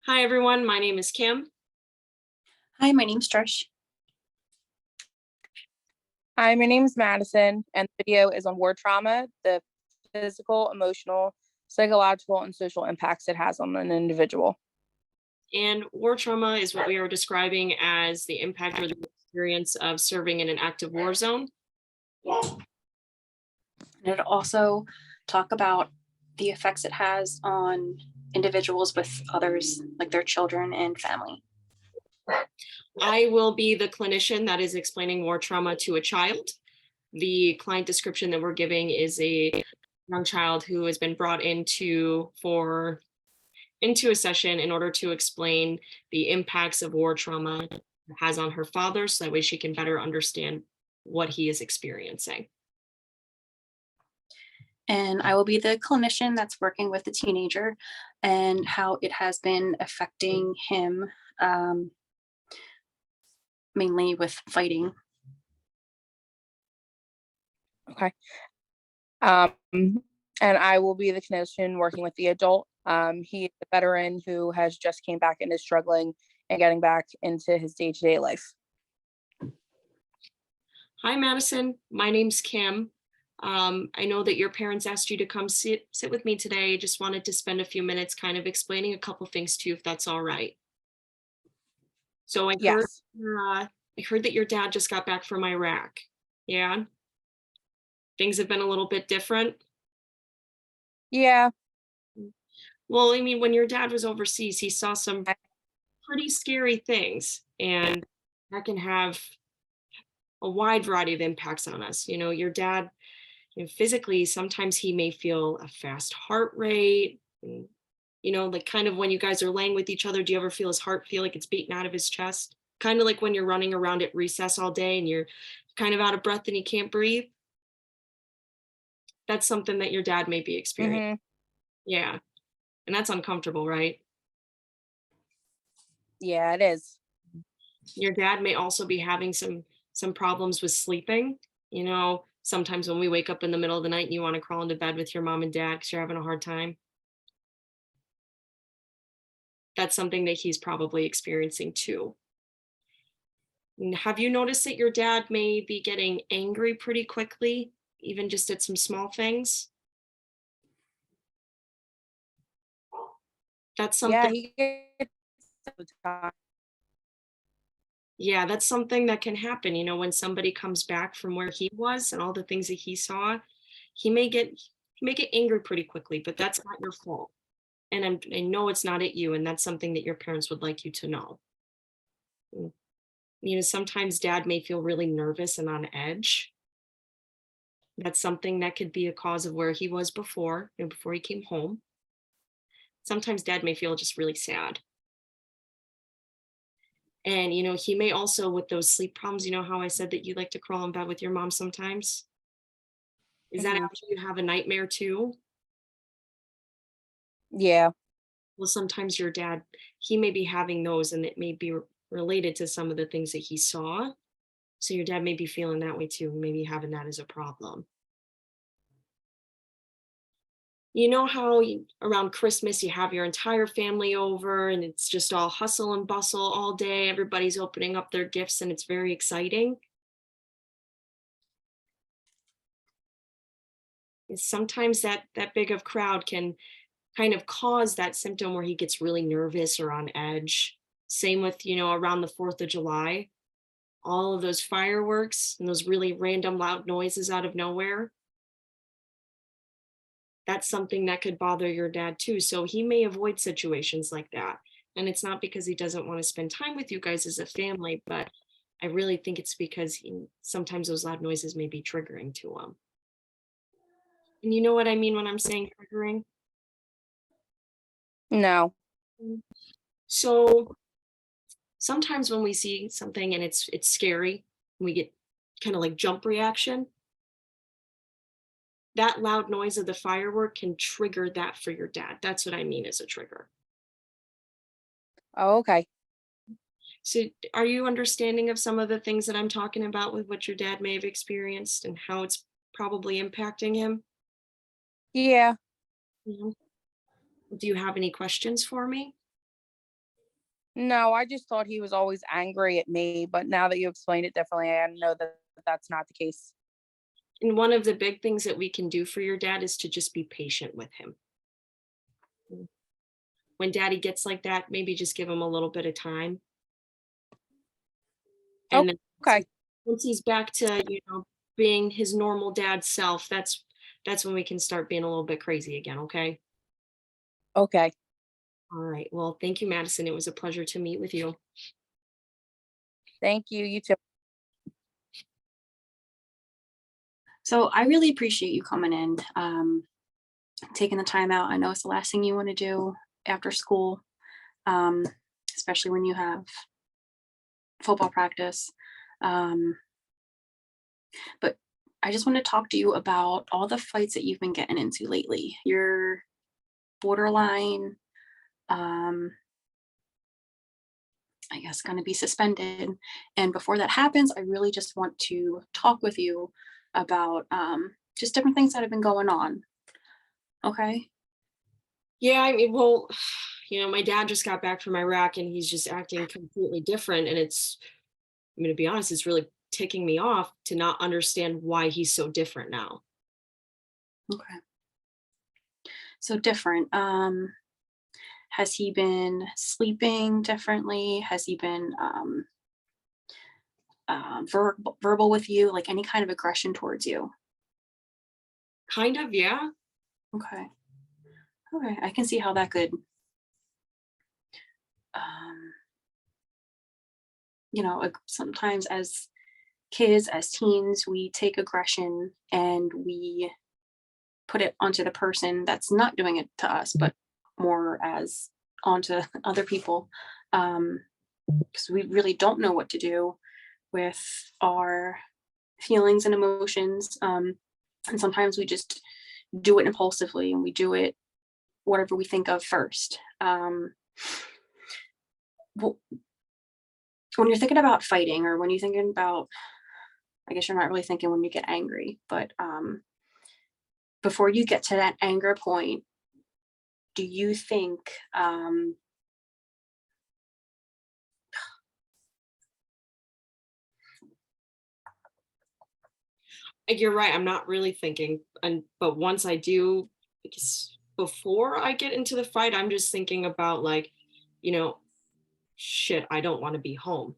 Hi, everyone. My name is Kim. Hi, my name's Trish. Hi, my name is Madison, and the video is on war trauma, the physical, emotional, psychological, and social impacts it has on an individual. And war trauma is what we are describing as the impact or the experience of serving in an active war zone. And it also talk about the effects it has on individuals with others, like their children and family. I will be the clinician that is explaining war trauma to a child. The client description that we're giving is a young child who has been brought into a session in order to explain the impacts of war trauma it has on her father, so that way she can better understand what he is experiencing. And I will be the clinician that's working with the teenager and how it has been affecting him, um, mainly with fighting. Okay. Um, and I will be the clinician working with the adult. He is a veteran who has just came back and is struggling and getting back into his day-to-day life. Hi, Madison. My name's Kim. I know that your parents asked you to come sit with me today. Just wanted to spend a few minutes kind of explaining a couple things to you, if that's all right. So Yes. I heard that your dad just got back from Iraq. Yeah, things have been a little bit different. Yeah. Well, I mean, when your dad was overseas, he saw some I- pretty scary things, and that can have a wide variety of impacts on us. Your dad, physically, sometimes he may feel a fast heart rate. And, like kind of when you guys are laying with each other, do you ever feel his heart feel like it's beating out of his chest? Kind of like when you're running around at recess all day and you're kind of out of breath and you can't breathe. That's something that your dad may be experiencing. mhm. Yeah. And that's uncomfortable, right? Yeah, it is. Your dad may also be having some problems with sleeping. Sometimes when we wake up in the middle of the night and you want to crawl into bed with your mom and dad because you're having a hard time, that's something that he's probably experiencing too. And have you noticed that your dad may be getting angry pretty quickly, even just at some small things? That's Yeah, something, he gets all the time. yeah, that's something that can happen. When somebody comes back from where he was and all the things that he saw, he may get he may get angry pretty quickly, but that's not your fault. And I know it's not at you, and that's something that your parents would like you to know. Mm, sometimes dad may feel really nervous and on edge. That's something that could be a cause of where he was before, before he came home. Sometimes dad may feel just really sad. And, he may also, with those sleep problems, how I said that you like to crawl in bed with your mom sometimes? Is that Mhm. after you have a nightmare too? Yeah. Well, sometimes your dad, he may be having those and it may be related to some of the things that he saw. So your dad may be feeling that way too, maybe having that as a problem. You know how around Christmas you have your entire family over and it's just all hustle and bustle all day. Everybody's opening up their gifts and it's very exciting. And sometimes that big of crowd can kind of cause that symptom where he gets really nervous or on edge. Same with, around the 4th of July, all of those fireworks and those really random loud noises out of nowhere. That's something that could bother your dad too. So he may avoid situations like that. And it's not because he doesn't want to spend time with you guys as a family, but I really think it's because sometimes those loud noises may be triggering to him. And you know what I mean when I'm saying triggering? No. Mm. So sometimes when we see something and it's scary, we get kind of like jump reaction. That loud noise of the firework can trigger that for your dad. That's what I mean as a trigger. Oh, okay. So, are you understanding of some of the things that I'm talking about with what your dad may have experienced and how it's probably impacting him? Yeah. Mhm. Do you have any questions for me? No, I just thought he was always angry at me, but now that you explained it differently, I know that that's not the case. And one of the big things that we can do for your dad is to just be patient with him. When daddy gets like that, maybe just give him a little bit of time. Oh, And then okay. once he's back to, being his normal dad self, that's when we can start being a little bit crazy again, okay? Okay. All right. Well, thank you, Madison. It was a pleasure to meet with you. Thank you. You too. So I really appreciate you coming in, taking the time out. I know it's the last thing you want to do after school, um, especially when you have football practice. Um, but I just want to talk to you about all the fights that you've been getting into lately. You're borderline, um, I guess, going to be suspended. And before that happens, I really just want to talk with you about just different things that have been going on. Okay. Yeah, I mean, well, my dad just got back from Iraq and he's just acting completely different. And to be honest, it's really ticking me off to not understand why he's so different now. Okay. So different. Has he been sleeping differently? Has he been verbal with you, like any kind of aggression towards you? Kind of, yeah. Okay. Okay. I can see how that could, um, sometimes as kids, as teens, we take aggression and we put it onto the person that's not doing it to us, but more as onto other people. Because we really don't know what to do with our feelings and emotions. And sometimes we just do it impulsively and we do it whatever we think of first. Well, when you're thinking about fighting or when you're thinking about, I guess you're not really thinking when you get angry, but before you get to that anger point, do you think, You're right. I'm not really thinking, but once I do, because before I get into the fight, I'm just thinking about like, you know, shit, I don't want to be home.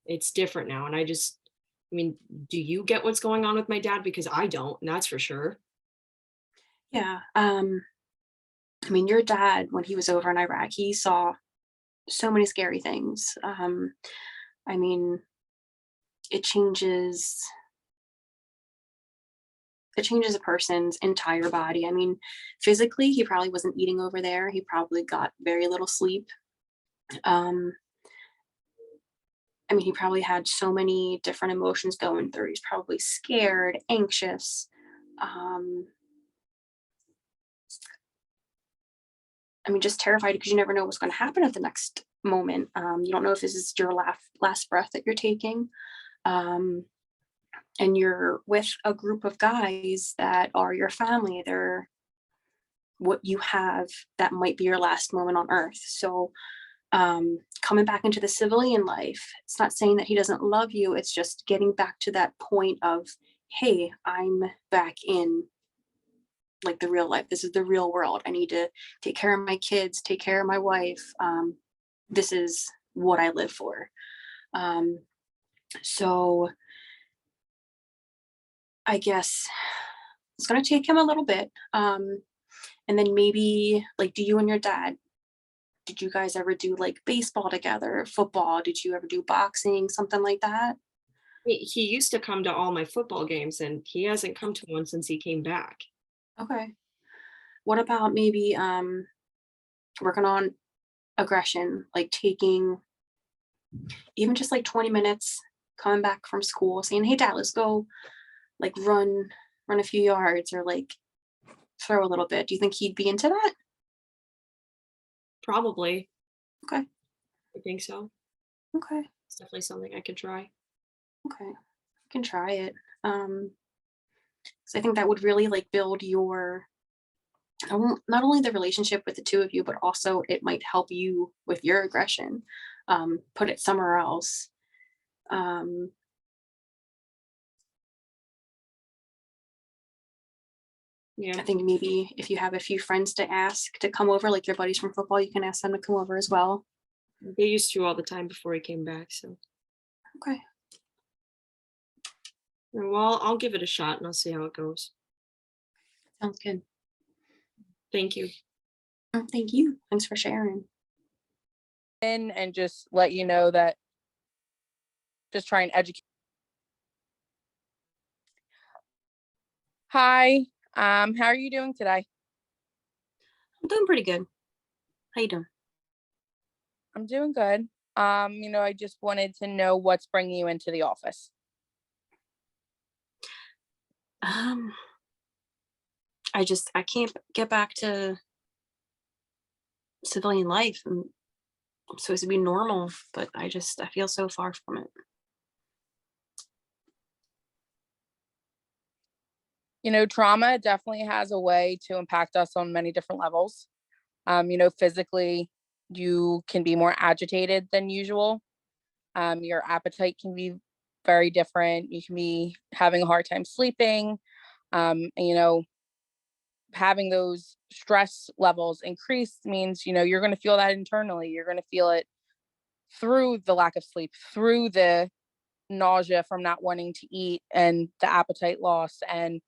It's different now. And I mean, do you get what's going on with my dad? Because I don't, and that's for sure. yeah, I mean, your dad, when he was over in Iraq, he saw so many scary things. I mean, it changes it changes a person's entire body. I mean, physically, he probably wasn't eating over there. He probably got very little sleep. Um, I mean, he probably had so many different emotions going through. He's probably scared, anxious. Um, I mean, just terrified because you never know what's going to happen at the next moment. You don't know if this is your last breath that you're taking. Um, and you're with a group of guys that are your family. They're what you have that might be your last moment on earth. So coming back into the civilian life, it's not saying that he doesn't love you. It's just getting back to that point of, hey, I'm back in like the real life. This is the real world. I need to take care of my kids, take care of my wife. This is what I live for. So I guess it's going to take him a little bit. And then maybe like, do you and your dad, did you guys ever do like baseball together, football? Did you ever do boxing, something like that? He used to come to all my football games, and he hasn't come to one since he came back. Okay. What about maybe working on aggression, like taking even just like 20 minutes coming back from school saying, hey dad, let's go like run a few yards or like throw a little bit. Do you think he'd be into that? Probably. Okay. I think so. Okay. It's definitely something I could try. Okay. I can try it. So I think that would really like build your not only the relationship with the two of you, but also it might help you with your aggression. put it somewhere else. Um, Yeah, I think maybe if you have a few friends to ask to come over, like your buddies from football, you can ask them to come over as well. they used to all the time before he came back. So, Okay. well, I'll give it a shot and I'll see how it goes. Sounds good. Thank you. Thank you. Thanks for sharing. And just let you know that just try and educate. Hi, how are you doing today? I'm doing pretty good. How you doing? I'm doing good. I just wanted to know what's bringing you into the office. Um, I can't get back to civilian life. I'm supposed to be normal, but I feel so far from it. Trauma definitely has a way to impact us on many different levels. Physically, you can be more agitated than usual. Your appetite can be very different. You can be having a hard time sleeping. And, having those stress levels increased means, you're going to feel that internally. You're going to feel it through the lack of sleep, through the nausea from not wanting to eat and the appetite loss, and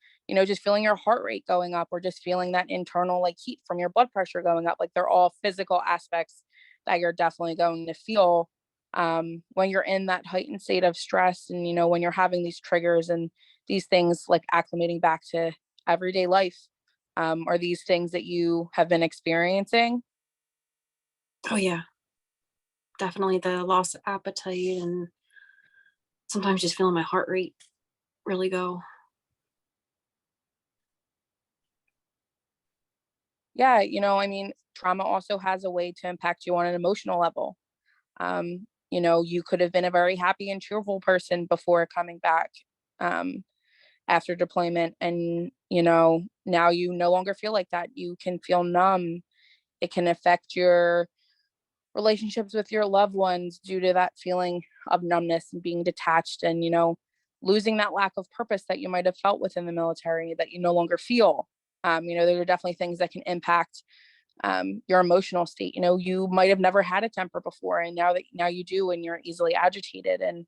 just feeling your heart rate going up, or just feeling that internal like heat from your blood pressure going up. Like, they're all physical aspects that you're definitely going to feel when you're in that heightened state of stress, and when you're having these triggers and these things like acclimating back to everyday life. Are these things that you have been experiencing? Oh yeah, definitely the loss of appetite and sometimes just feeling my heart rate really go. Yeah, trauma also has a way to impact you on an emotional level. You could have been a very happy and cheerful person before coming back um, after deployment, and now you no longer feel like that. You can feel numb. It can affect your relationships with your loved ones due to that feeling of numbness and being detached, and losing that lack of purpose that you might have felt within the military that you no longer feel. There are definitely things that can impact your emotional state. You might have never had a temper before, and now you do, and you're easily agitated, and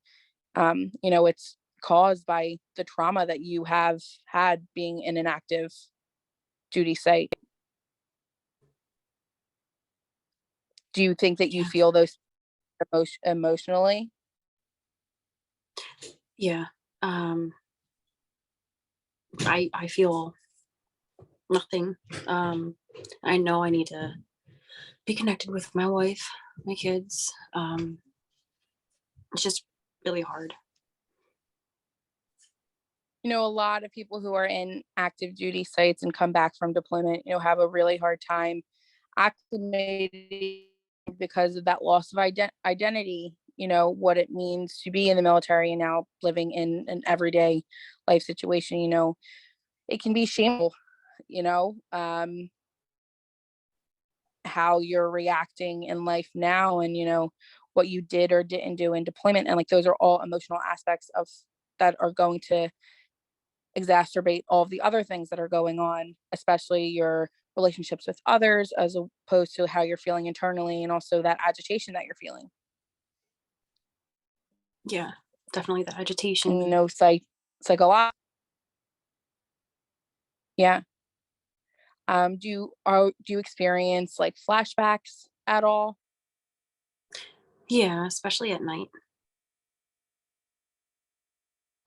it's caused by the trauma that you have had being in an active duty site. Do you think that you Yeah. feel those emotionally? Yeah. I feel nothing. Um, I know I need to be connected with my wife, my kids. It's just really hard. A lot of people who are in active duty sites and come back from deployment, have a really hard time acclimating because of that loss of identity, what it means to be in the military and now living in an everyday life situation. It can be shameful, you know, um, how you're reacting in life now, and, what you did or didn't do in deployment. And like, those are all emotional aspects of that are going to exacerbate all of the other things that are going on, especially your relationships with others, as opposed to how you're feeling internally, and also that agitation that you're feeling. Yeah, definitely the agitation. And, psychological. Yeah. Do you experience like flashbacks at all? Yeah, especially at night.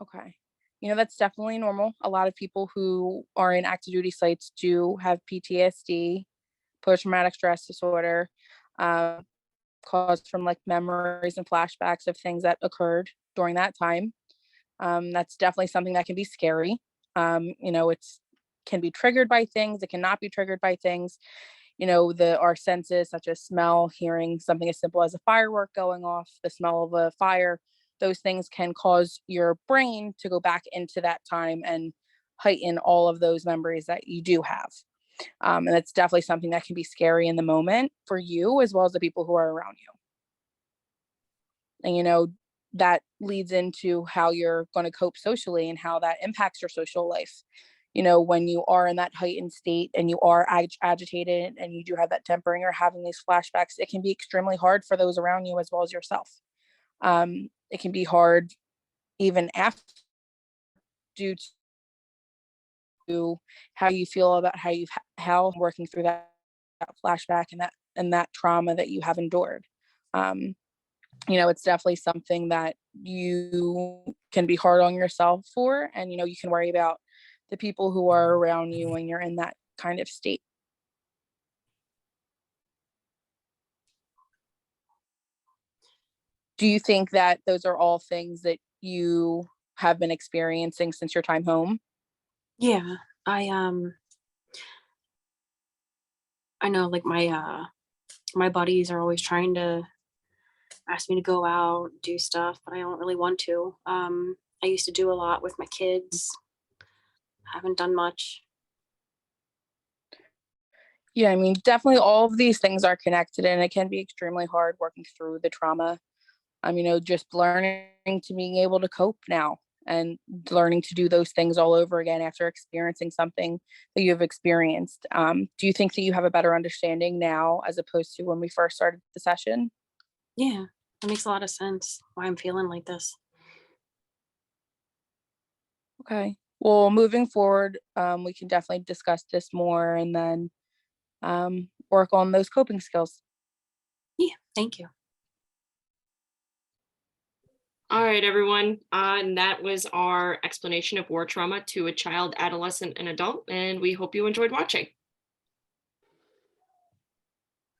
Okay. That's definitely normal. A lot of people who are in active duty sites do have PTSD, post traumatic stress disorder, um, caused from like memories and flashbacks of things that occurred during that time. That's definitely something that can be scary. It's can be triggered by things. It cannot be triggered by things. Our senses such as smell, hearing something as simple as a firework going off, the smell of a fire, those things can cause your brain to go back into that time and heighten all of those memories that you do have. And that's definitely something that can be scary in the moment for you as well as the people who are around you. And, you know, that leads into how you're going to cope socially and how that impacts your social life. You know, when you are in that heightened state and you are agitated and you do have that temper and you're having these flashbacks, it can be extremely hard for those around you as well as yourself. It can be hard even after, due to how you feel about how working through that flashback and that trauma that you have endured. Um, you know, it's definitely something that you can be hard on yourself for, and you know, you can worry about the people who are around you when you're in that kind of state. Do you think that those are all things that you have been experiencing since your time home? Yeah, I know like my buddies are always trying to ask me to go out, do stuff, but I don't really want to. I used to do a lot with my kids. Haven't done much. Yeah, I mean, definitely all of these things are connected and it can be extremely hard working through the trauma. You know, just learning to being able to cope now and learning to do those things all over again after experiencing something that you've experienced. Do you think that you have a better understanding now as opposed to when we first started the session? Yeah, that makes a lot of sense why I'm feeling like this. Okay. Well, moving forward, we can definitely discuss this more and then work on those coping skills. Yeah, thank you. All right, everyone. And that was our explanation of war trauma to a child, adolescent, and adult. And we hope you enjoyed watching.